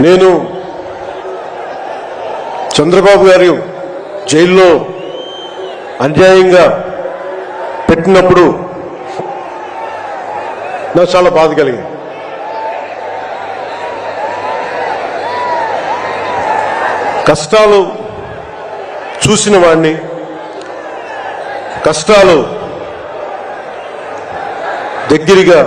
నేను చంద్రబాబు గారు జైల్లో అన్యాయంగా పెట్టినప్పుడు నాకు చాలా బాధ కలిగింది. కష్టాలు చూసిన వాడిని, కష్టాలు దగ్గరగా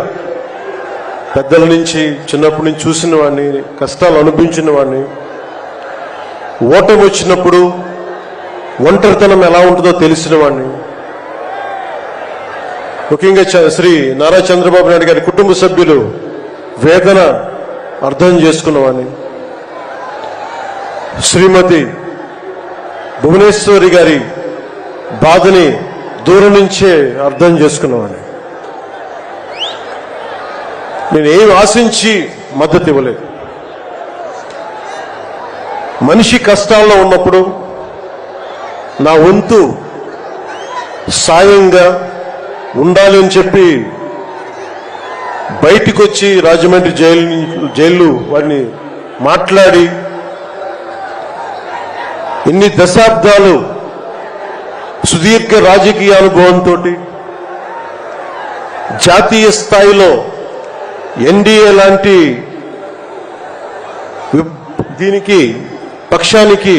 పెద్దల నుంచి చిన్నప్పటి నుంచి చూసిన వాడిని, కష్టాలు అనుభవించిన వాడిని, ఓటమి వచ్చినప్పుడు ఒంటరితనం ఎలా ఉంటుందో తెలిసిన వాడిని, ముఖ్యంగా శ్రీ నారా చంద్రబాబు నాయుడు గారి కుటుంబ సభ్యులు వేదన అర్థం చేసుకున్నవాడిని, శ్రీమతి భువనేశ్వరి గారి బాధని దూరం నుంచే అర్థం చేసుకున్నవాడిని. నేనేం ఆశించి మద్దతు ఇవ్వలేదు. మనిషి కష్టాల్లో ఉన్నప్పుడు నా వంతు సాయంగా ఉండాలి అని చెప్పి బయటికి వచ్చి రాజమండ్రి జైలు వాడిని మాట్లాడి ఇన్ని దశాబ్దాలు సుదీర్ఘ రాజకీయ అనుభవంతో జాతీయ స్థాయిలో ఎన్డీఏ లాంటి దీనికి పక్షానికి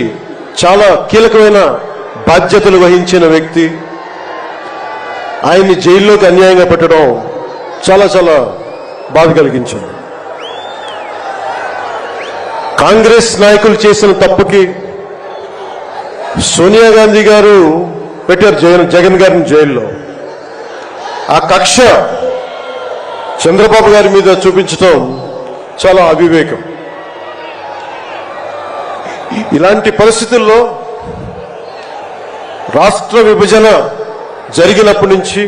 చాలా కీలకమైన బాధ్యతలు వహించిన వ్యక్తి ఆయన్ని జైల్లోకి అన్యాయంగా పెట్టడం చాలా చాలా బాధ కలిగించింది. కాంగ్రెస్ నాయకులు చేసిన తప్పుకి సోనియా గాంధీ గారు పెట్టారు జగన్ గారిని జైల్లో. ఆ కక్ష చంద్రబాబు గారి మీద చూపించడం చాలా అవివేకం. ఇలాంటి పరిస్థితుల్లో రాష్ట్ర విభజన జరిగినప్పటి నుంచి